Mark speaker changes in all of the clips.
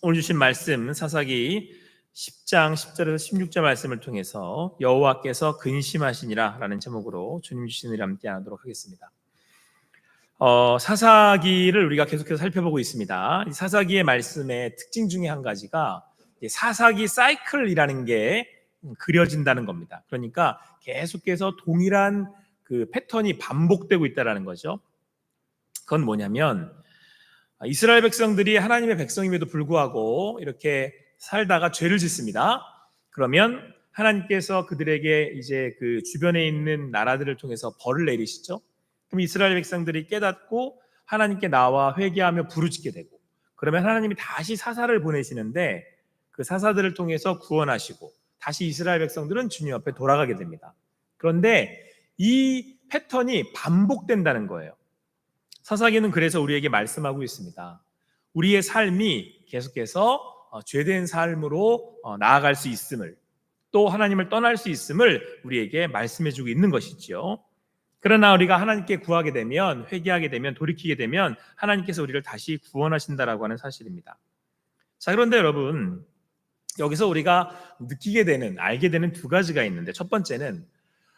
Speaker 1: 오늘 주신 말씀 사사기 10장 10절에서 16절 말씀을 통해서 여호와께서 근심하시니라 라는 제목으로 주님 주신 은혜를 함께 하도록 하겠습니다. 사사기를 우리가 계속해서 살펴보고 있습니다. 이 사사기의 말씀의 특징 중에 한 가지가 사사기 사이클이라는 게 그려진다는 겁니다. 그러니까 계속해서 동일한 그 패턴이 반복되고 있다는 거죠. 그건 뭐냐면 이스라엘 백성들이 하나님의 백성임에도 불구하고 이렇게 살다가 죄를 짓습니다. 그러면 하나님께서 그들에게 이제 그 주변에 있는 나라들을 통해서 벌을 내리시죠. 그럼 이스라엘 백성들이 깨닫고 하나님께 나와 회개하며 부르짖게 되고, 그러면 하나님이 다시 사사를 보내시는데 그 사사들을 통해서 구원하시고 다시 이스라엘 백성들은 주님 앞에 돌아가게 됩니다. 그런데 이 패턴이 반복된다는 거예요. 사사기는 그래서 우리에게 말씀하고 있습니다. 우리의 삶이 계속해서 죄된 삶으로 나아갈 수 있음을, 또 하나님을 떠날 수 있음을 우리에게 말씀해주고 있는 것이죠. 그러나 우리가 하나님께 구하게 되면, 회개하게 되면, 돌이키게 되면 하나님께서 우리를 다시 구원하신다라고 하는 사실입니다. 자, 그런데 여러분, 여기서 우리가 느끼게 되는, 알게 되는 두 가지가 있는데, 첫 번째는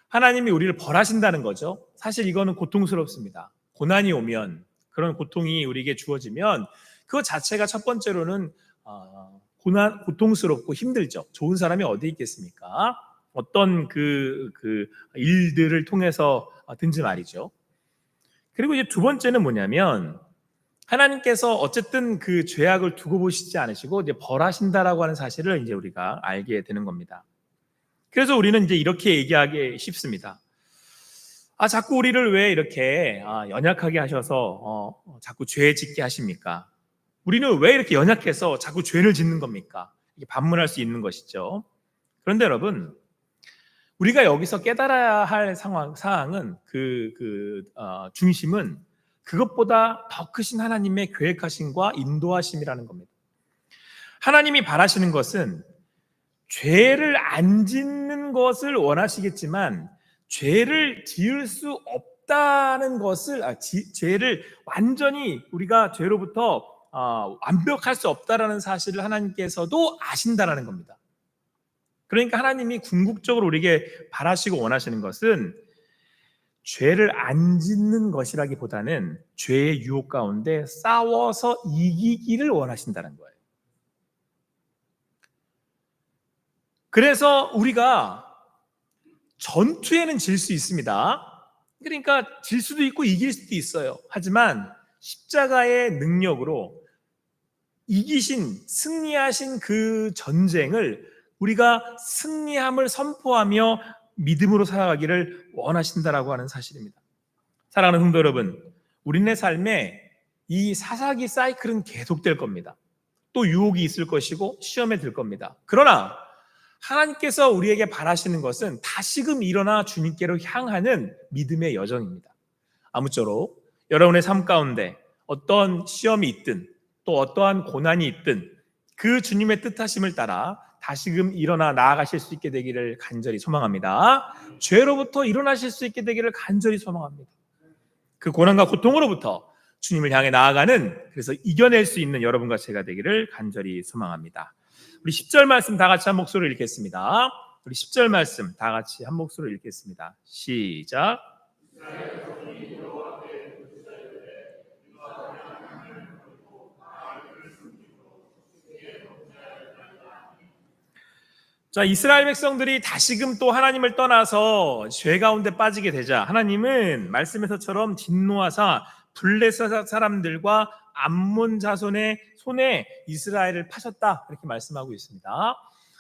Speaker 1: 하나님이 우리를 벌하신다는 거죠. 사실 이거는 고통스럽습니다. 고난이 오면, 그런 고통이 우리에게 주어지면 그것 자체가 첫 번째로는 고통스럽고 힘들죠. 좋은 사람이 어디 있겠습니까? 어떤 그 일들을 통해서 든지 말이죠. 그리고 이제 두 번째는 뭐냐면, 하나님께서 어쨌든 그 죄악을 두고 보시지 않으시고 이제 벌하신다라고 하는 사실을 이제 우리가 알게 되는 겁니다. 그래서 우리는 이제 이렇게 얘기하기 쉽습니다. 자꾸 우리를 왜 이렇게 연약하게 하셔서 자꾸 죄 짓게 하십니까? 우리는 왜 이렇게 연약해서 자꾸 죄를 짓는 겁니까? 이게 반문할 수 있는 것이죠. 그런데 여러분, 우리가 여기서 깨달아야 할 사항은 중심은 그것보다 더 크신 하나님의 계획하심과 인도하심이라는 겁니다. 하나님이 바라시는 것은 죄를 안 짓는 것을 원하시겠지만 죄를 지을 수 없다는 것을, 죄를 완전히 우리가 죄로부터 완벽할 수 없다라는 사실을 하나님께서도 아신다라는 겁니다. 그러니까 하나님이 궁극적으로 우리에게 바라시고 원하시는 것은 죄를 안 짓는 것이라기보다는 죄의 유혹 가운데 싸워서 이기기를 원하신다는 거예요. 그래서 우리가 전투에는 질 수 있습니다. 그러니까 질 수도 있고 이길 수도 있어요. 하지만 십자가의 능력으로 이기신, 승리하신 그 전쟁을 우리가 승리함을 선포하며 믿음으로 살아가기를 원하신다라고 하는 사실입니다. 사랑하는 성도 여러분, 우리네 삶에 이 사사기 사이클은 계속될 겁니다. 또 유혹이 있을 것이고 시험에 들 겁니다. 그러나 하나님께서 우리에게 바라시는 것은 다시금 일어나 주님께로 향하는 믿음의 여정입니다. 아무쪼록 여러분의 삶 가운데 어떤 시험이 있든 또 어떠한 고난이 있든 그 주님의 뜻하심을 따라 다시금 일어나 나아가실 수 있게 되기를 간절히 소망합니다. 죄로부터 일어나실 수 있게 되기를 간절히 소망합니다. 그 고난과 고통으로부터 주님을 향해 나아가는, 그래서 이겨낼 수 있는 여러분과 제가 되기를 간절히 소망합니다. 우리 10절 말씀 다 같이 한 목소리로 읽겠습니다. 우리 10절 말씀 다 같이 한 목소리로 읽겠습니다. 시작. 자, 이스라엘 백성들이 다시금 또 하나님을 떠나서 죄 가운데 빠지게 되자 하나님은 말씀에서처럼 진노하사 블레셋 사람들과 암몬 자손의 손에 이스라엘을 파셨다, 이렇게 말씀하고 있습니다.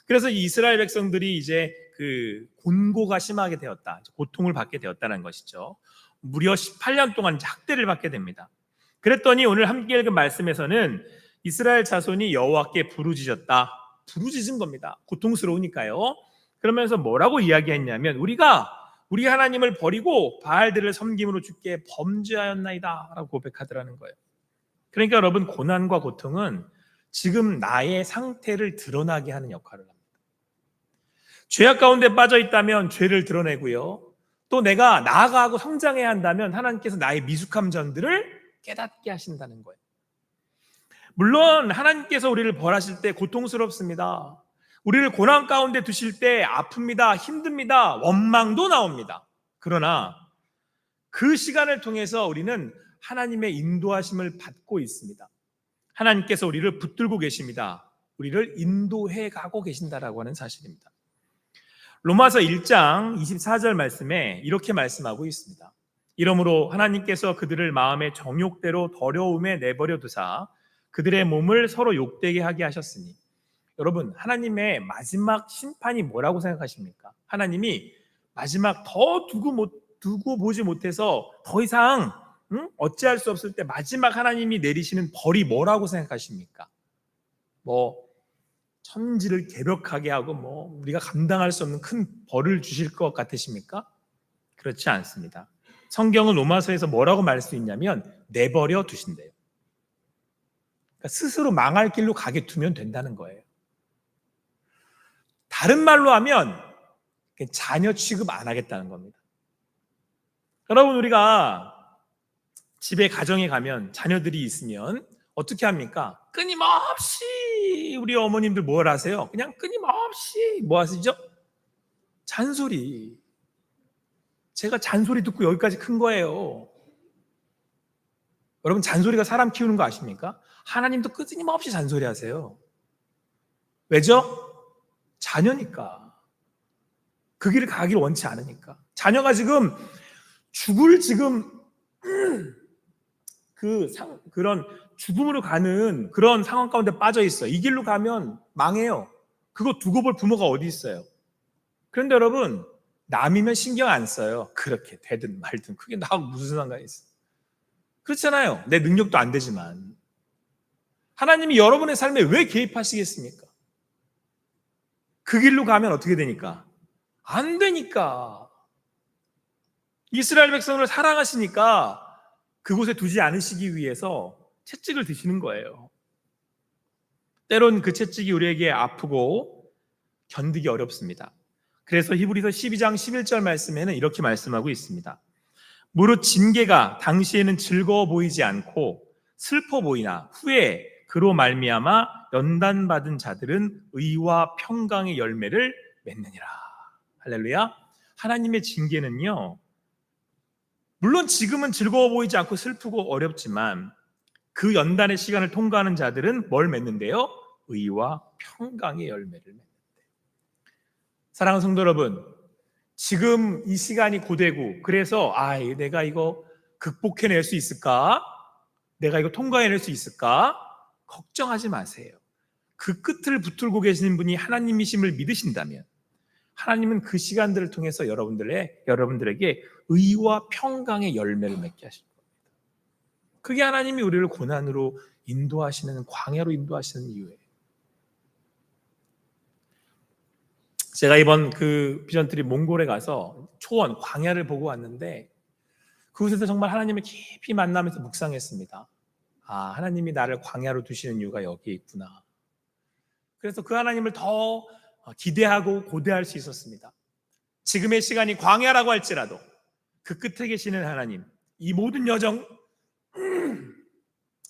Speaker 1: 그래서 이스라엘 백성들이 이제 그 곤고가 심하게 되었다, 고통을 받게 되었다는 것이죠. 무려 18년 동안 학대를 받게 됩니다. 그랬더니 오늘 함께 읽은 말씀에서는 이스라엘 자손이 여호와께 부르짖었다, 부르짖은 겁니다. 고통스러우니까요. 그러면서 뭐라고 이야기했냐면, 우리 하나님을 버리고 바알들을 섬김으로 주께 범죄하였나이다 라고 고백하더라는 거예요. 그러니까 여러분, 고난과 고통은 지금 나의 상태를 드러나게 하는 역할을 합니다. 죄악 가운데 빠져 있다면 죄를 드러내고요, 또 내가 나아가고 성장해야 한다면 하나님께서 나의 미숙함 점들을 깨닫게 하신다는 거예요. 물론 하나님께서 우리를 벌하실 때 고통스럽습니다. 우리를 고난 가운데 두실 때 아픕니다. 힘듭니다. 원망도 나옵니다. 그러나 그 시간을 통해서 우리는 하나님의 인도하심을 받고 있습니다. 하나님께서 우리를 붙들고 계십니다. 우리를 인도해 가고 계신다라고 하는 사실입니다. 로마서 1장 24절 말씀에 이렇게 말씀하고 있습니다. 이러므로 하나님께서 그들을 마음의 정욕대로 더러움에 내버려 두사 그들의 몸을 서로 욕되게 하게 하셨으니. 여러분, 하나님의 마지막 심판이 뭐라고 생각하십니까? 하나님이 마지막 더 두고 보지 못해서 더 이상 어찌할 수 없을 때 마지막 하나님이 내리시는 벌이 뭐라고 생각하십니까? 천지를 개벽하게 하고 우리가 감당할 수 없는 큰 벌을 주실 것 같으십니까? 그렇지 않습니다. 성경은 로마서에서 뭐라고 말할 수 있냐면 내버려 두신대요. 그러니까 스스로 망할 길로 가게 두면 된다는 거예요. 다른 말로 하면 자녀 취급 안 하겠다는 겁니다. 여러분, 우리가 집에 가정에 가면 자녀들이 있으면 어떻게 합니까? 끊임없이 우리 어머님들 뭘 하세요? 그냥 끊임없이 뭐 하시죠? 잔소리. 제가 잔소리 듣고 여기까지 큰 거예요. 여러분, 잔소리가 사람 키우는 거 아십니까? 하나님도 끊임없이 잔소리 하세요. 왜죠? 자녀니까. 그 길을 가기를 원치 않으니까. 자녀가 지금 죽을 그런 죽음으로 가는 그런 상황 가운데 빠져 있어요. 이 길로 가면 망해요. 그거 두고 볼 부모가 어디 있어요? 그런데 여러분, 남이면 신경 안 써요. 그렇게 되든 말든 그게 나하고 무슨 상관이 있어? 그렇잖아요. 내 능력도 안 되지만. 하나님이 여러분의 삶에 왜 개입하시겠습니까? 그 길로 가면 어떻게 되니까? 안 되니까. 이스라엘 백성을 사랑하시니까 그곳에 두지 않으시기 위해서 채찍을 드시는 거예요. 때론 그 채찍이 우리에게 아프고 견디기 어렵습니다. 그래서 히브리서 12장 11절 말씀에는 이렇게 말씀하고 있습니다. 무릇 징계가 당시에는 즐거워 보이지 않고 슬퍼 보이나 후에 그로 말미암아 연단받은 자들은 의와 평강의 열매를 맺느니라. 할렐루야. 하나님의 징계는요, 물론 지금은 즐거워 보이지 않고 슬프고 어렵지만 그 연단의 시간을 통과하는 자들은 뭘 맺는데요? 의와 평강의 열매를 맺는데요. 사랑하는 성도 여러분, 지금 이 시간이 고되고 그래서 내가 이거 극복해낼 수 있을까? 내가 이거 통과해낼 수 있을까? 걱정하지 마세요. 그 끝을 붙들고 계시는 분이 하나님이심을 믿으신다면 하나님은 그 시간들을 통해서 여러분들에게 의와 평강의 열매를 맺게 하실 겁니다. 그게 하나님이 우리를 고난으로 인도하시는, 광야로 인도하시는 이유예요. 제가 이번 그 비전트리 몽골에 가서 초원, 광야를 보고 왔는데 그곳에서 정말 하나님을 깊이 만나면서 묵상했습니다. 하나님이 나를 광야로 두시는 이유가 여기에 있구나. 그래서 그 하나님을 더 기대하고 고대할 수 있었습니다. 지금의 시간이 광야라고 할지라도 그 끝에 계시는 하나님, 이 모든 여정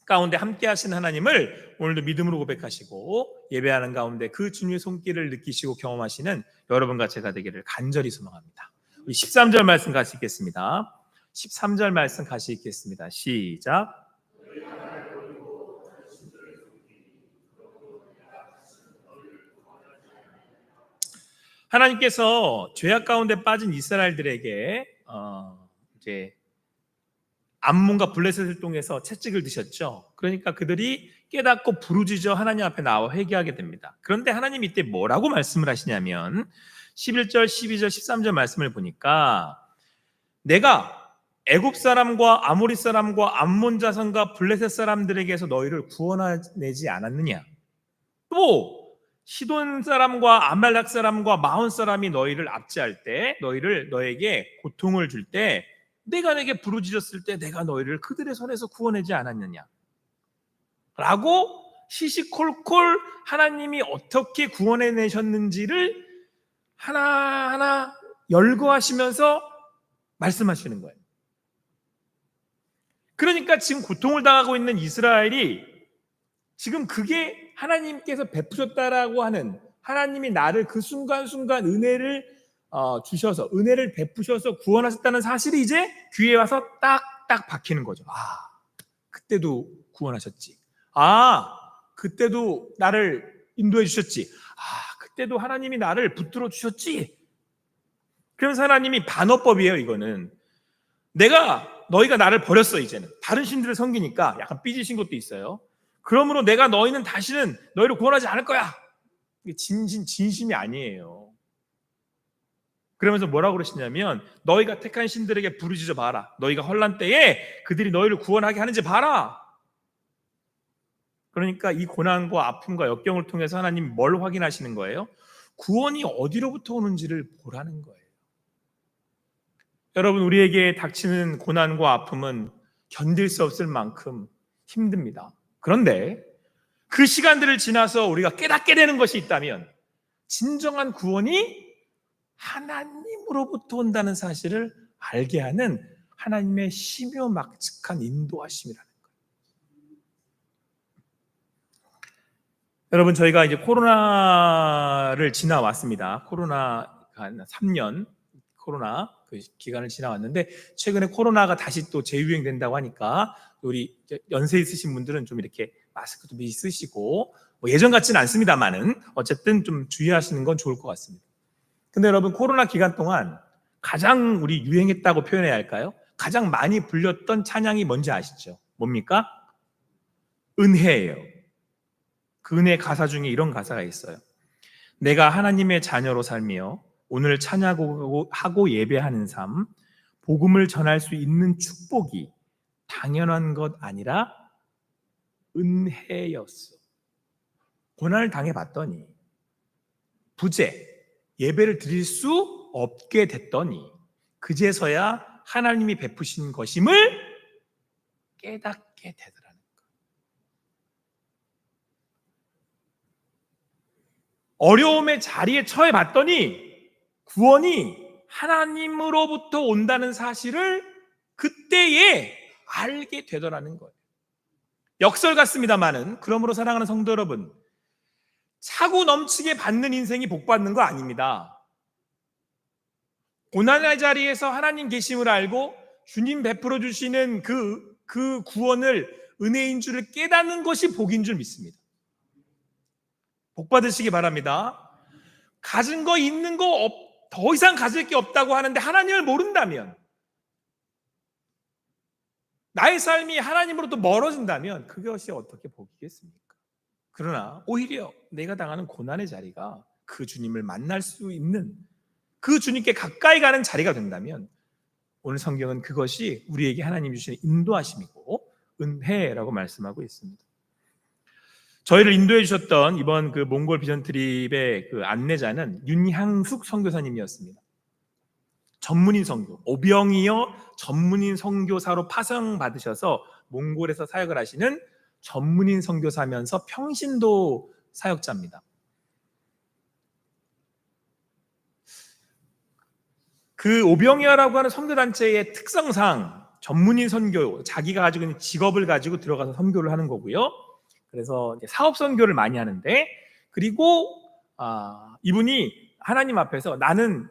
Speaker 1: 가운데 함께 하신 하나님을 오늘도 믿음으로 고백하시고 예배하는 가운데 그 주님의 손길을 느끼시고 경험하시는 여러분과 제가 되기를 간절히 소망합니다. 우리 13절 말씀 같이 읽겠습니다. 13절 말씀 같이 읽겠습니다. 시작. 하나님께서 죄악 가운데 빠진 이스라엘들에게 이제 암몬과 블레셋을 통해서 채찍을 드셨죠. 그러니까 그들이 깨닫고 부르짖어 하나님 앞에 나와 회개하게 됩니다. 그런데 하나님이 이때 뭐라고 말씀을 하시냐면 11절, 12절, 13절 말씀을 보니까 내가 애굽 사람과 아모리 사람과 암몬 자손과 블레셋 사람들에게서 너희를 구원하지 않았느냐? 또 시돈 사람과 아말렉 사람과 마온 사람이 너희를 압제할 때 너에게 고통을 줄 때 내가 내게 부르짖었을 때 내가 너희를 그들의 손에서 구원하지 않았느냐? 라고 시시콜콜 하나님이 어떻게 구원해내셨는지를 하나하나 열거하시면서 말씀하시는 거예요. 그러니까 지금 고통을 당하고 있는 이스라엘이 지금 그게 하나님께서 베푸셨다라고 하는, 하나님이 나를 그 순간순간 은혜를 주셔서, 은혜를 베푸셔서 구원하셨다는 사실이 이제 귀에 와서 딱딱 박히는 거죠. 그때도 구원하셨지. 그때도 나를 인도해 주셨지. 그때도 하나님이 나를 붙들어 주셨지. 그러면서 하나님이 반어법이에요, 이거는. 너희가 나를 버렸어, 이제는. 다른 신들을 섬기니까 약간 삐지신 것도 있어요. 그러므로 내가 너희는 다시는 너희를 구원하지 않을 거야. 이게 진심이 아니에요. 그러면서 뭐라고 그러시냐면, 너희가 택한 신들에게 부르짖어 봐라. 너희가 환난 때에 그들이 너희를 구원하게 하는지 봐라. 그러니까 이 고난과 아픔과 역경을 통해서 하나님이 뭘 확인하시는 거예요? 구원이 어디로부터 오는지를 보라는 거예요. 여러분, 우리에게 닥치는 고난과 아픔은 견딜 수 없을 만큼 힘듭니다. 그런데 그 시간들을 지나서 우리가 깨닫게 되는 것이 있다면, 진정한 구원이 하나님으로부터 온다는 사실을 알게 하는 하나님의 심요막측한 인도하심이라는 거예요. 여러분, 저희가 이제 코로나를 지나왔습니다. 코로나가 한 3년 코로나 그 기간을 지나왔는데, 최근에 코로나가 다시 또 재유행된다고 하니까 우리 연세 있으신 분들은 좀 이렇게 마스크도 미리 쓰시고, 예전 같지는 않습니다만은 어쨌든 좀 주의하시는 건 좋을 것 같습니다. 근데 여러분, 코로나 기간 동안 가장 우리 유행했다고 표현해야 할까요? 가장 많이 불렸던 찬양이 뭔지 아시죠? 뭡니까? 은혜예요. 그 은혜 가사 중에 이런 가사가 있어요. 내가 하나님의 자녀로 살며 오늘 찬양하고 예배하는 삶, 복음을 전할 수 있는 축복이 당연한 것 아니라 은혜였어. 고난을 당해봤더니, 부재, 예배를 드릴 수 없게 됐더니, 그제서야 하나님이 베푸신 것임을 깨닫게 되더라는 거예요. 어려움의 자리에 처해 봤더니 구원이 하나님으로부터 온다는 사실을 그때에 알게 되더라는 거예요. 역설 같습니다만은, 그러므로 사랑하는 성도 여러분, 차고 넘치게 받는 인생이 복 받는 거 아닙니다. 고난의 자리에서 하나님 계심을 알고 주님 베풀어 주시는 그 구원을 은혜인 줄을 깨닫는 것이 복인 줄 믿습니다. 복 받으시기 바랍니다. 가진 거 있는 거 더 이상 가질 게 없다고 하는데 하나님을 모른다면, 나의 삶이 하나님으로부터 멀어진다면 그것이 어떻게 복이겠습니까? 그러나 오히려 내가 당하는 고난의 자리가 그 주님을 만날 수 있는, 그 주님께 가까이 가는 자리가 된다면, 오늘 성경은 그것이 우리에게 하나님이 주시는 인도하심이고 은혜라고 말씀하고 있습니다. 저희를 인도해 주셨던 이번 그 몽골 비전 트립의 그 안내자는 윤향숙 선교사님이었습니다. 전문인 선교, 오병이어 전문인 선교사로 파송 받으셔서 몽골에서 사역을 하시는 전문인 선교사면서 평신도 사역자입니다. 그 오병이어라고 하는 선교단체의 특성상 전문인 선교, 자기가 가지고 있는 직업을 가지고 들어가서 선교를 하는 거고요. 그래서 사업 선교를 많이 하는데, 그리고 이분이 하나님 앞에서 나는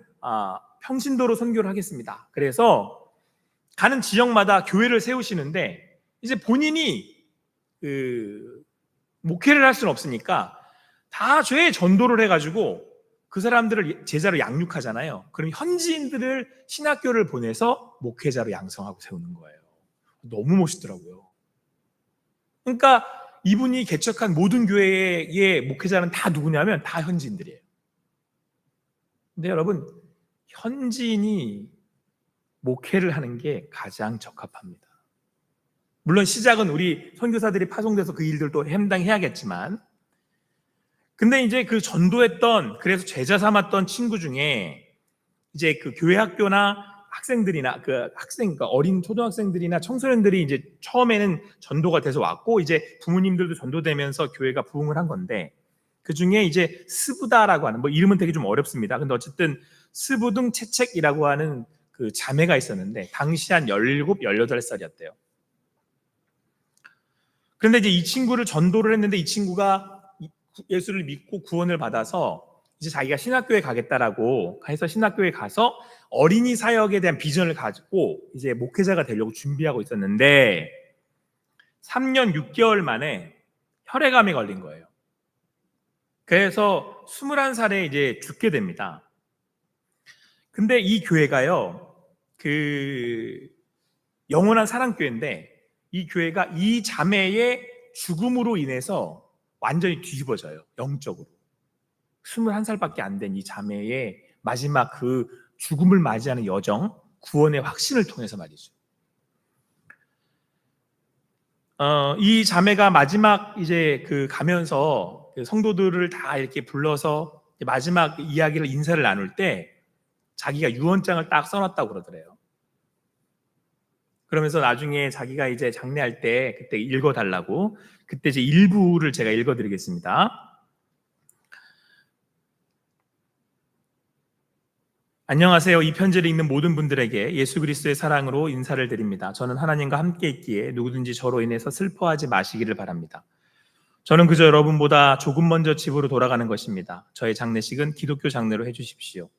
Speaker 1: 평신도로 선교를 하겠습니다. 그래서 가는 지역마다 교회를 세우시는데, 이제 본인이 목회를 할 수는 없으니까 다 죄의 전도를 해가지고 그 사람들을 제자로 양육하잖아요. 그럼 현지인들을 신학교를 보내서 목회자로 양성하고 세우는 거예요. 너무 멋있더라고요. 그러니까 이분이 개척한 모든 교회의 목회자는 다 누구냐면 다 현지인들이에요. 근데 여러분, 현지인이 목회를 하는 게 가장 적합합니다. 물론 시작은 우리 선교사들이 파송돼서 그 일들도 감당해야겠지만, 근데 이제 그 전도했던, 그래서 제자 삼았던 친구 중에 이제 그 교회 학교나 학생들이나 그러니까 어린 초등학생들이나 청소년들이 이제 처음에는 전도가 돼서 왔고, 이제 부모님들도 전도되면서 교회가 부흥을 한 건데, 그 중에 이제 스부다라고 하는, 이름은 되게 좀 어렵습니다. 근데 어쨌든 스부둥 채책이라고 하는 그 자매가 있었는데, 당시 한 17, 18살이었대요. 그런데 이제 이 친구를 전도를 했는데 이 친구가 예수를 믿고 구원을 받아서 이제 자기가 신학교에 가겠다라고 해서 신학교에 가서 어린이 사역에 대한 비전을 가지고 이제 목회자가 되려고 준비하고 있었는데 3년 6개월 만에 혈액암에 걸린 거예요. 그래서 21살에 이제 죽게 됩니다. 근데 이 교회가요, 영원한 사랑교회인데 이 교회가 이 자매의 죽음으로 인해서 완전히 뒤집어져요. 영적으로. 21살밖에 안 된 이 자매의 마지막 그 죽음을 맞이하는 여정, 구원의 확신을 통해서 말이죠. 이 자매가 마지막 이제 가면서 성도들을 다 이렇게 불러서 마지막 이야기를 인사를 나눌 때 자기가 유언장을 딱 써놨다고 그러더래요. 그러면서 나중에 자기가 이제 장례할 때 그때 읽어달라고, 그때 이제 일부를 제가 읽어드리겠습니다. 안녕하세요. 이 편지를 읽는 모든 분들에게 예수 그리스도의 사랑으로 인사를 드립니다. 저는 하나님과 함께 있기에 누구든지 저로 인해서 슬퍼하지 마시기를 바랍니다. 저는 그저 여러분보다 조금 먼저 집으로 돌아가는 것입니다. 저의 장례식은 기독교 장례로 해주십시오.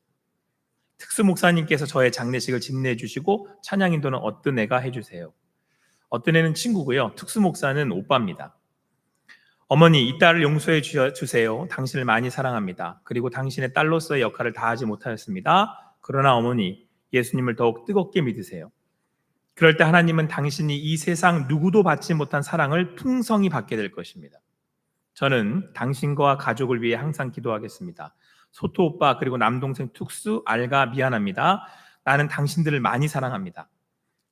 Speaker 1: 특수 목사님께서 저의 장례식을 집례해 주시고 찬양 인도는 어떤 애가 해주세요. 어떤 애는 친구고요. 특수 목사는 오빠입니다. 어머니, 이 딸을 용서해 주세요. 당신을 많이 사랑합니다. 그리고 당신의 딸로서의 역할을 다하지 못하였습니다. 그러나 어머니, 예수님을 더욱 뜨겁게 믿으세요. 그럴 때 하나님은 당신이 이 세상 누구도 받지 못한 사랑을 풍성히 받게 될 것입니다. 저는 당신과 가족을 위해 항상 기도하겠습니다. 소토 오빠 그리고 남동생 툭수, 알가 미안합니다. 나는 당신들을 많이 사랑합니다.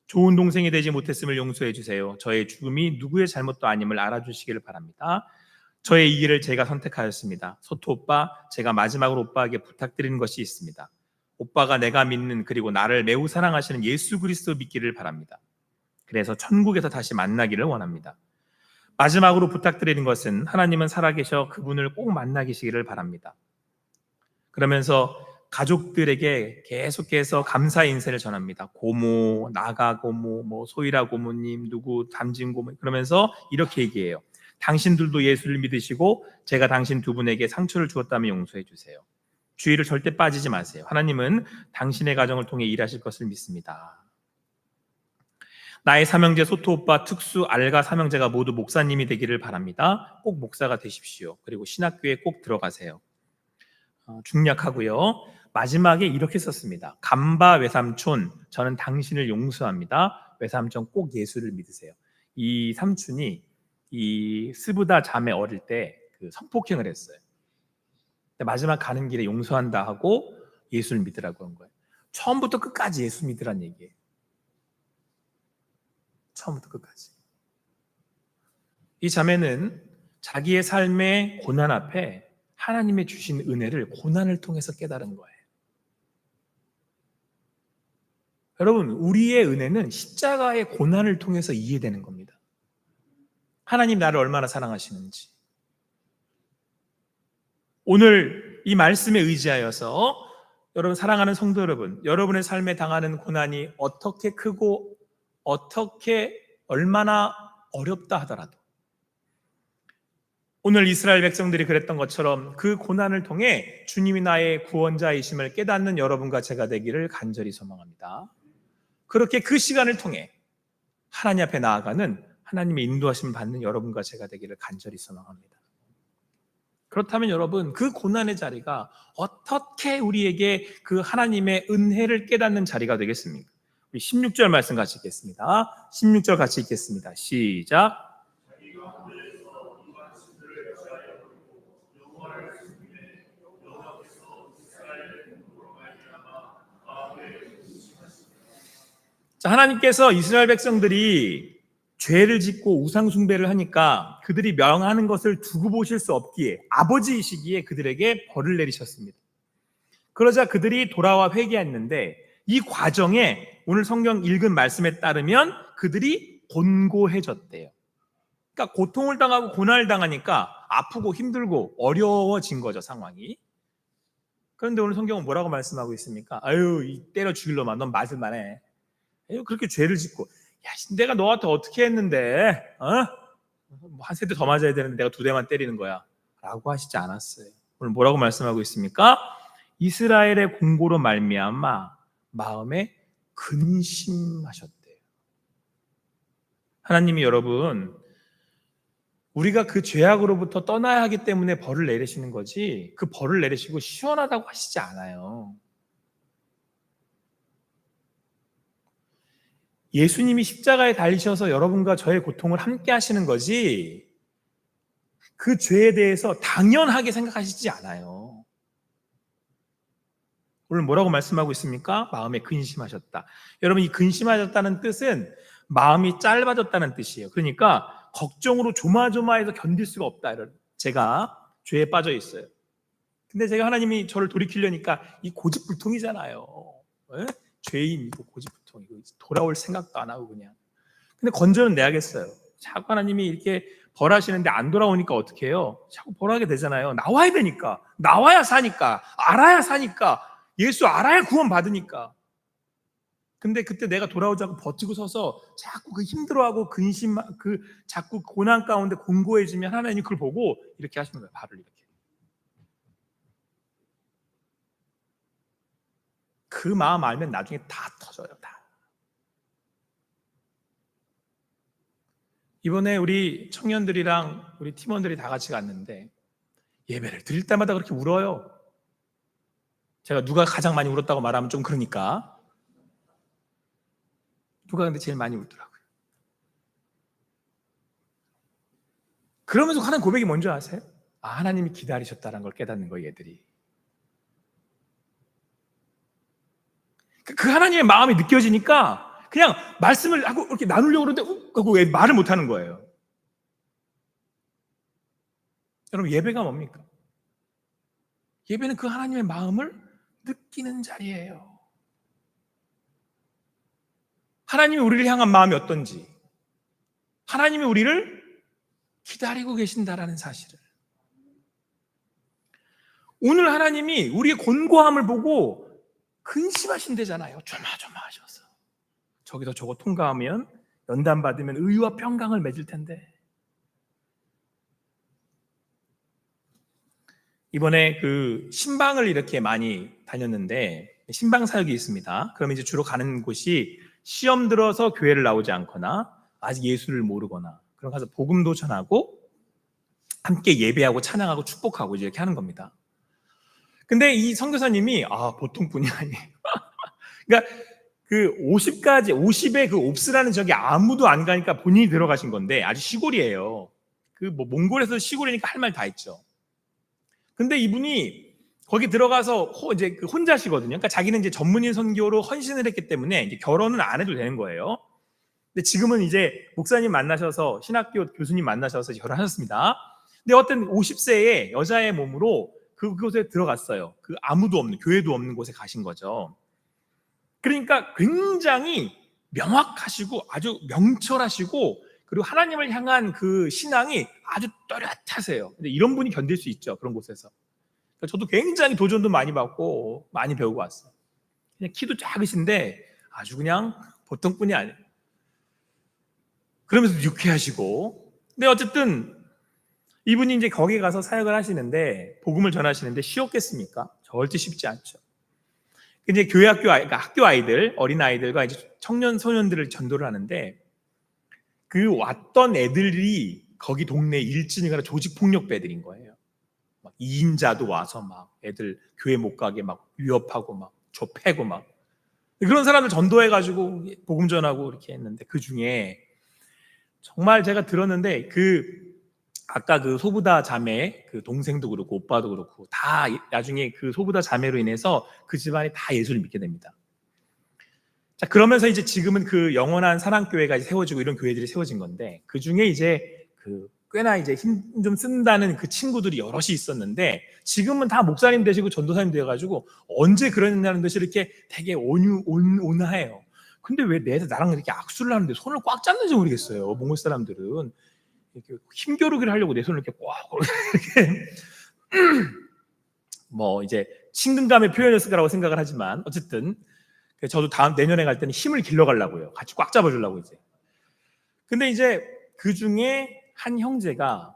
Speaker 1: 좋은 동생이 되지 못했음을 용서해 주세요. 저의 죽음이 누구의 잘못도 아님을 알아주시기를 바랍니다. 저의 이 길을 제가 선택하였습니다. 소토 오빠, 제가 마지막으로 오빠에게 부탁드리는 것이 있습니다. 오빠가 내가 믿는 그리고 나를 매우 사랑하시는 예수 그리스도 믿기를 바랍니다. 그래서 천국에서 다시 만나기를 원합니다. 마지막으로 부탁드리는 것은 하나님은 살아계셔 그분을 꼭 만나기시기를 바랍니다. 그러면서 가족들에게 계속해서 감사 인사를 전합니다. 고모, 나가 고모, 소희라 고모님, 누구 담진 고모, 그러면서 이렇게 얘기해요. 당신들도 예수를 믿으시고 제가 당신 두 분에게 상처를 주었다면 용서해 주세요. 주의를 절대 빠지지 마세요. 하나님은 당신의 가정을 통해 일하실 것을 믿습니다. 나의 삼형제 소토 오빠, 특수, 알가 삼형제가 모두 목사님이 되기를 바랍니다. 꼭 목사가 되십시오. 그리고 신학교에 꼭 들어가세요. 중략하고요. 마지막에 이렇게 썼습니다. 감바 외삼촌, 저는 당신을 용서합니다. 외삼촌 꼭 예수를 믿으세요. 이 삼촌이 이 스부다 자매 어릴 때 성폭행을 했어요. 마지막 가는 길에 용서한다 하고 예수를 믿으라고 한 거예요. 처음부터 끝까지 예수 믿으란 얘기예요. 처음부터 끝까지. 이 자매는 자기의 삶의 고난 앞에 하나님의 주신 은혜를 고난을 통해서 깨달은 거예요. 여러분, 우리의 은혜는 십자가의 고난을 통해서 이해되는 겁니다. 하나님 나를 얼마나 사랑하시는지. 오늘 이 말씀에 의지하여서 여러분, 사랑하는 성도 여러분, 여러분의 삶에 당하는 고난이 어떻게 크고 어떻게 얼마나 어렵다 하더라도 오늘 이스라엘 백성들이 그랬던 것처럼 그 고난을 통해 주님이 나의 구원자이심을 깨닫는 여러분과 제가 되기를 간절히 소망합니다. 그렇게 그 시간을 통해 하나님 앞에 나아가는 하나님의 인도하심 받는 여러분과 제가 되기를 간절히 소망합니다. 그렇다면 여러분, 그 고난의 자리가 어떻게 우리에게 그 하나님의 은혜를 깨닫는 자리가 되겠습니까? 우리 16절 말씀 같이 읽겠습니다. 16절 같이 읽겠습니다. 시작. 자, 하나님께서 이스라엘 백성들이 죄를 짓고 우상 숭배를 하니까 그들이 명하는 것을 두고 보실 수 없기에 아버지이시기에 그들에게 벌을 내리셨습니다. 그러자 그들이 돌아와 회개했는데 이 과정에 오늘 성경 읽은 말씀에 따르면 그들이 곤고해졌대요. 그러니까 고통을 당하고 고난을 당하니까 아프고 힘들고 어려워진 거죠, 상황이. 그런데 오늘 성경은 뭐라고 말씀하고 있습니까? 아유, 때려 죽일 놈아, 넌 맞을만 해. 그렇게 죄를 짓고, 야, 내가 너한테 어떻게 했는데, 한 세대 더 맞아야 되는데 내가 두 대만 때리는 거야 라고 하시지 않았어요. 오늘 뭐라고 말씀하고 있습니까? 이스라엘의 공고로 말미암아 마음에 근심하셨대요. 하나님이 여러분, 우리가 그 죄악으로부터 떠나야 하기 때문에 벌을 내리시는 거지, 그 벌을 내리시고 시원하다고 하시지 않아요. 예수님이 십자가에 달리셔서 여러분과 저의 고통을 함께 하시는 거지, 그 죄에 대해서 당연하게 생각하시지 않아요. 오늘 뭐라고 말씀하고 있습니까? 마음에 근심하셨다. 여러분, 이 근심하셨다는 뜻은 마음이 짧아졌다는 뜻이에요. 그러니까 걱정으로 조마조마해서 견딜 수가 없다. 제가 죄에 빠져 있어요. 근데 제가 하나님이 저를 돌이키려니까 이 고집불통이잖아요. 에? 죄인이고 고집불통이고 돌아올 생각도 안 하고 그냥. 근데 건져는 내야겠어요. 자꾸 하나님이 이렇게 벌하시는데 안 돌아오니까 어떻게 해요? 자꾸 벌하게 되잖아요. 나와야 되니까. 나와야 사니까. 알아야 사니까. 예수 알아야 구원 받으니까. 근데 그때 내가 돌아오자고 버티고 서서 자꾸 그 힘들어하고 근심, 그 자꾸 고난 가운데 공고해지면 하나님이 그걸 보고 이렇게 하시는 거예요. 발을 이렇게. 그 마음 알면 나중에 다 터져요. 다. 이번에 우리 청년들이랑 우리 팀원들이 다 같이 갔는데 예배를 드릴 때마다 그렇게 울어요. 제가 누가 가장 많이 울었다고 말하면 좀 그러니까. 누가 근데 제일 많이 울더라고요. 그러면서 하는 고백이 뭔지 아세요? 아, 하나님이 기다리셨다는 걸 깨닫는 거예요, 얘들이. 그 하나님의 마음이 느껴지니까 그냥 말씀을 하고 이렇게 나누려고 그러는데 하고 왜 말을 못 하는 거예요. 여러분, 예배가 뭡니까? 예배는 그 하나님의 마음을 느끼는 자리예요. 하나님이 우리를 향한 마음이 어떤지, 하나님이 우리를 기다리고 계신다라는 사실을. 오늘 하나님이 우리의 곤고함을 보고 근심하신대잖아요. 조마조마하셔서. 저기서 저거 통과하면 연단 받으면 의와 평강을 맺을 텐데. 이번에 그 신방을 이렇게 많이 다녔는데 신방 사역이 있습니다. 그러면 이제 주로 가는 곳이 시험 들어서 교회를 나오지 않거나 아직 예수를 모르거나 그런 가서 복음도 전하고 함께 예배하고 찬양하고 축복하고 이렇게 하는 겁니다. 근데 이 선교사님이 보통 분이 아니에요. 그러니까 그 50의 그 옵스라는 저기 아무도 안 가니까 본인이 들어가신 건데 아주 시골이에요. 그 뭐 몽골에서 시골이니까 할 말 다 있죠. 근데 이분이 거기 들어가서 이제 그 혼자시거든요. 그러니까 자기는 이제 전문인 선교로 헌신을 했기 때문에 이제 결혼은 안 해도 되는 거예요. 근데 지금은 이제 목사님 만나셔서 신학교 교수님 만나셔서 결혼하셨습니다. 근데 어떤 50세의 여자의 몸으로 그곳에 들어갔어요. 그 아무도 없는, 교회도 없는 곳에 가신 거죠. 그러니까 굉장히 명확하시고 아주 명철하시고 그리고 하나님을 향한 그 신앙이 아주 또렷하세요. 근데 이런 분이 견딜 수 있죠. 그런 곳에서. 그러니까 저도 굉장히 도전도 많이 받고 많이 배우고 왔어요. 그냥 키도 작으신데 아주 그냥 보통 분이 아니에요. 그러면서 유쾌하시고. 근데 어쨌든 이분이 이제 거기 가서 사역을 하시는데 복음을 전하시는데 쉬웠겠습니까? 절대 쉽지 않죠. 이제 교회 그러니까 학교 아이들, 어린 아이들과 이제 청년 소년들을 전도를 하는데 그 왔던 애들이 거기 동네 일진이거나 조직 폭력배들인 거예요. 막 2인자도 와서 막 애들 교회 못 가게 막 위협하고 막 좁히고 막 그런 사람들 전도해가지고 복음 전하고 이렇게 했는데 그 중에 정말 제가 들었는데 아까 그 소부다 자매 그 동생도 그렇고 오빠도 그렇고 다 나중에 그 소부다 자매로 인해서 그 집안이 다 예수를 믿게 됩니다. 자, 그러면서 이제 지금은 그 영원한 사랑교회가 세워지고 이런 교회들이 세워진 건데 그 중에 이제 꽤나 이제 힘 좀 쓴다는 그 친구들이 여럿이 있었는데 지금은 다 목사님 되시고 전도사님 되어가지고 언제 그러냐는 듯이 이렇게 되게 온화해요. 근데 왜 나랑 이렇게 악수를 하는데 손을 꽉 잡는지 모르겠어요. 몽골 사람들은 이렇게 힘겨루기를 하려고 내 손을 이렇게 꽉 이렇게 뭐 이제 친근감의 표현이었을 거라고 생각을 하지만 어쨌든 저도 내년에 갈 때는 힘을 길러가려고요. 같이 꽉 잡아주려고 이제. 근데 이제 그 중에 한 형제가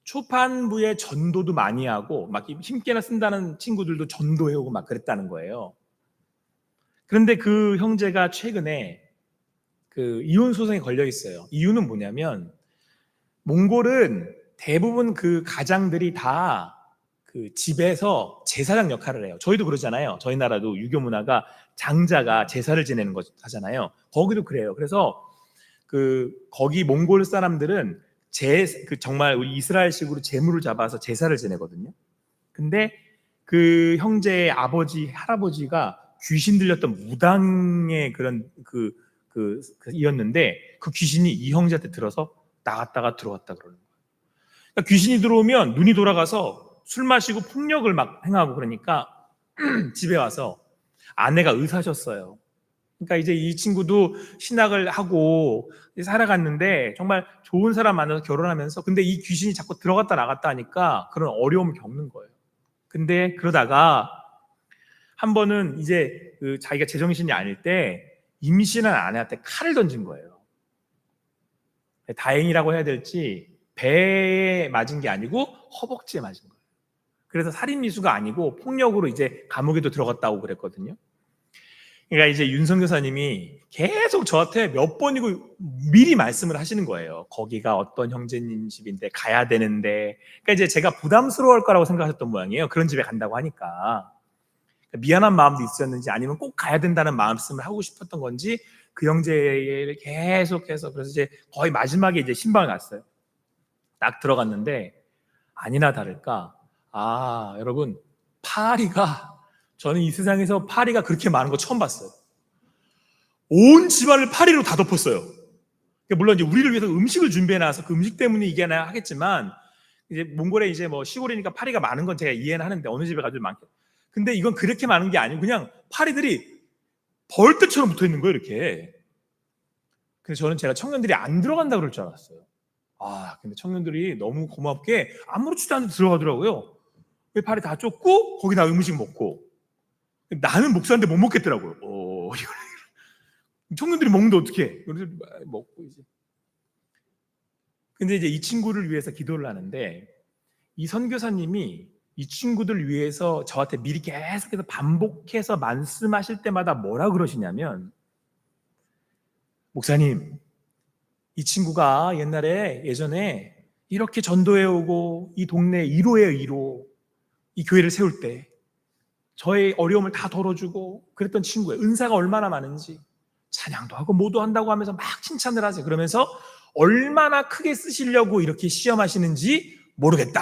Speaker 1: 초판부에 전도도 많이 하고 막 힘께나 쓴다는 친구들도 전도해오고 막 그랬다는 거예요. 그런데 그 형제가 최근에 그 이혼 소송에 걸려 있어요. 이유는 뭐냐면 몽골은 대부분 그 가장들이 다 그 집에서 제사장 역할을 해요. 저희도 그러잖아요. 저희 나라도 유교 문화가 장자가 제사를 지내는 거 하잖아요. 거기도 그래요. 그래서 그 거기 몽골 사람들은 그 정말 우리 이스라엘식으로 제물을 잡아서 제사를 지내거든요. 근데 그 형제의 아버지, 할아버지가 귀신 들렸던 무당의 그런 이었는데 그 귀신이 이 형제한테 들어서 나갔다가 들어왔다 그러는 거예요. 그러니까 귀신이 들어오면 눈이 돌아가서 술 마시고 폭력을 막 행하고 그러니까 집에 와서 아내가 의사셨어요. 그러니까 이제 이 친구도 신학을 하고 살아갔는데 정말 좋은 사람 만나서 결혼하면서 근데 이 귀신이 자꾸 들어갔다 나갔다 하니까 그런 어려움을 겪는 거예요. 근데 그러다가 한 번은 이제 그 자기가 제정신이 아닐 때 임신한 아내한테 칼을 던진 거예요. 다행이라고 해야 될지 배에 맞은 게 아니고 허벅지에 맞은 거예요. 그래서 살인미수가 아니고 폭력으로 이제 감옥에도 들어갔다고 그랬거든요. 그러니까 이제 윤성 교사님이 계속 저한테 몇 번이고 미리 말씀을 하시는 거예요. 거기가 어떤 형제님 집인데 가야 되는데. 그러니까 이제 제가 부담스러울 거라고 생각하셨던 모양이에요. 그런 집에 간다고 하니까. 미안한 마음도 있었는지 아니면 꼭 가야 된다는 말씀을 하고 싶었던 건지 그 형제를 계속해서 그래서 이제 거의 마지막에 이제 신방을 갔어요. 딱 들어갔는데 아니나 다를까 여러분 파리가 저는 이 세상에서 파리가 그렇게 많은 거 처음 봤어요. 온 집안을 파리로 다 덮었어요. 물론 이제 우리를 위해서 음식을 준비해놔서 그 음식 때문에 이게 하겠지만 이제 몽골에 이제 뭐 시골이니까 파리가 많은 건 제가 이해는 하는데 어느 집에 가도 많게. 근데 이건 그렇게 많은 게 아니고 그냥 파리들이 벌떼처럼 붙어 있는 거예요, 이렇게. 그래서 저는 제가 청년들이 안 들어간다 그럴 줄 알았어요. 근데 청년들이 너무 고맙게 아무렇지도 않게 들어가더라고요. 파리 다 쫓고 거기다 음식 먹고 나는 목사인데 못 먹겠더라고요. 청년들이 먹는데 어떡해? 그래서 먹고 이제. 근데 이제 이 친구를 위해서 기도를 하는데 이 선교사님이 이 친구들 위해서 저한테 미리 계속해서 반복해서 말씀하실 때마다 뭐라 그러시냐면 목사님 이 친구가 예전에 이렇게 전도해 오고 이 동네 1호예요 1호 이 교회를 세울 때 저의 어려움을 다 덜어주고 그랬던 친구예요. 은사가 얼마나 많은지 찬양도 하고 뭐도 한다고 하면서 막 칭찬을 하세요. 그러면서 얼마나 크게 쓰시려고 이렇게 시험하시는지 모르겠다.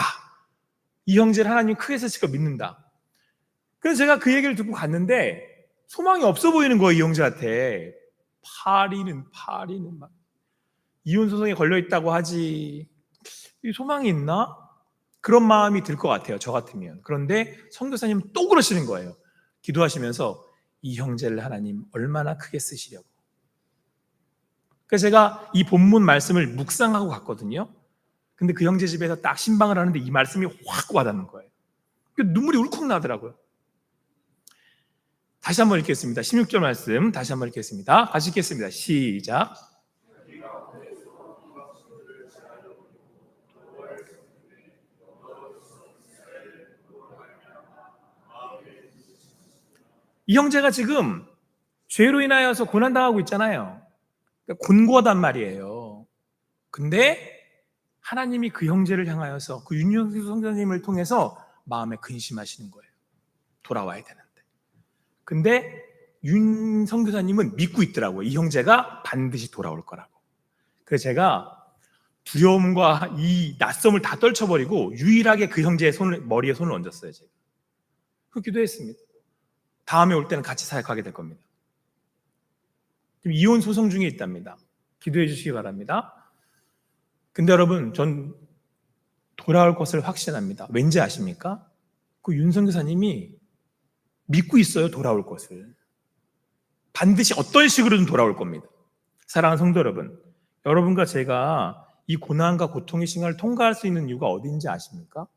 Speaker 1: 이 형제를 하나님 크게 쓰실 거 믿는다. 그래서 제가 그 얘기를 듣고 갔는데 소망이 없어 보이는 거예요. 이 형제한테. 파리는 막 이혼 소송에 걸려 있다고 하지 이 소망이 있나? 그런 마음이 들 것 같아요. 저 같으면. 그런데 선교사님은 또 그러시는 거예요. 기도하시면서 이 형제를 하나님 얼마나 크게 쓰시려고. 그래서 제가 이 본문 말씀을 묵상하고 갔거든요. 근데 그 형제 집에서 딱 신방을 하는데 이 말씀이 확 와닿는 거예요. 눈물이 울컥 나더라고요. 다시 한번 읽겠습니다. 16절 말씀 다시 한번 읽겠습니다. 같이 읽겠습니다. 시작. 이 형제가 지금 죄로 인하여서 고난당하고 있잖아요. 그러니까 곤고하단 말이에요. 근데 하나님이 그 형제를 향하여서 그 윤영수 선생님을 통해서 마음에 근심하시는 거예요. 돌아와야 되는데. 근데 윤 선교사님은 믿고 있더라고요. 이 형제가 반드시 돌아올 거라고. 그래서 제가 두려움과 이 낯섦을 다 떨쳐버리고 유일하게 그 형제의 머리에 손을 얹었어요. 제가. 그 기도했습니다. 다음에 올 때는 같이 사역하게 될 겁니다. 지금 이혼 소송 중에 있답니다. 기도해 주시기 바랍니다. 근데 여러분 전 돌아올 것을 확신합니다. 왠지 아십니까? 그 윤선교사님이 믿고 있어요. 돌아올 것을. 반드시 어떤 식으로든 돌아올 겁니다. 사랑하는 성도 여러분, 여러분과 제가 이 고난과 고통의 시간을 통과할 수 있는 이유가 어디인지 아십니까?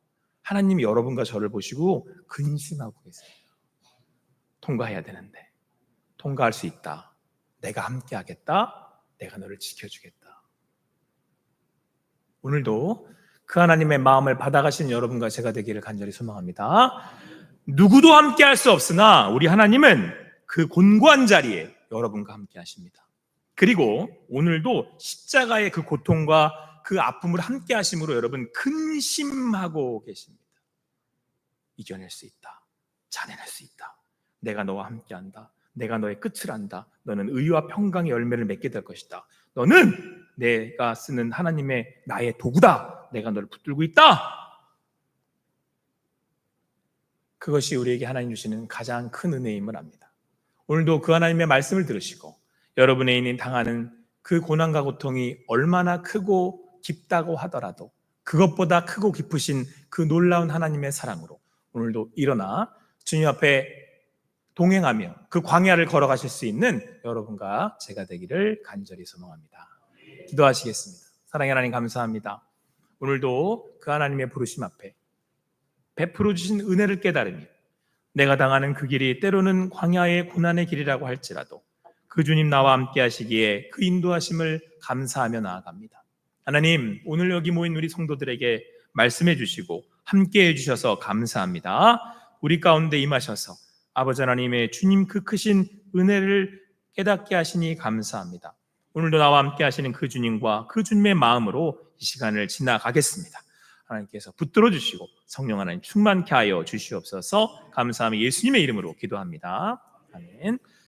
Speaker 1: 하나님이 여러분과 저를 보시고 근심하고 계세요. 통과해야 되는데 통과할 수 있다. 내가 함께 하겠다. 내가 너를 지켜주겠다. 오늘도 그 하나님의 마음을 받아가시는 여러분과 제가 되기를 간절히 소망합니다. 누구도 함께 할 수 없으나 우리 하나님은 그 곤고한 자리에 여러분과 함께 하십니다. 그리고 오늘도 십자가의 그 고통과 그 아픔을 함께 하심으로 여러분 근심하고 계십니다. 이겨낼 수 있다. 자네낼 수 있다. 내가 너와 함께한다. 내가 너의 끝을 안다. 너는 의와 평강의 열매를 맺게 될 것이다. 너는 내가 쓰는 하나님의 나의 도구다. 내가 너를 붙들고 있다. 그것이 우리에게 하나님 주시는 가장 큰 은혜임을 압니다. 오늘도 그 하나님의 말씀을 들으시고 여러분의 인인 당하는 그 고난과 고통이 얼마나 크고 깊다고 하더라도 그것보다 크고 깊으신 그 놀라운 하나님의 사랑으로 오늘도 일어나 주님 앞에 동행하며 그 광야를 걸어가실 수 있는 여러분과 제가 되기를 간절히 소망합니다. 기도하시겠습니다. 사랑의 하나님 감사합니다. 오늘도 그 하나님의 부르심 앞에 베풀어 주신 은혜를 깨달으며 내가 당하는 그 길이 때로는 광야의 고난의 길이라고 할지라도 그 주님 나와 함께 하시기에 그 인도하심을 감사하며 나아갑니다. 하나님, 오늘 여기 모인 우리 성도들에게 말씀해 주시고 함께 해주셔서 감사합니다. 우리 가운데 임하셔서 아버지 하나님의 주님 그 크신 은혜를 깨닫게 하시니 감사합니다. 오늘도 나와 함께 하시는 그 주님과 그 주님의 마음으로 이 시간을 지나가겠습니다. 하나님께서 붙들어 주시고 성령 하나님 충만케 하여 주시옵소서. 감사하며 예수님의 이름으로 기도합니다. 아멘.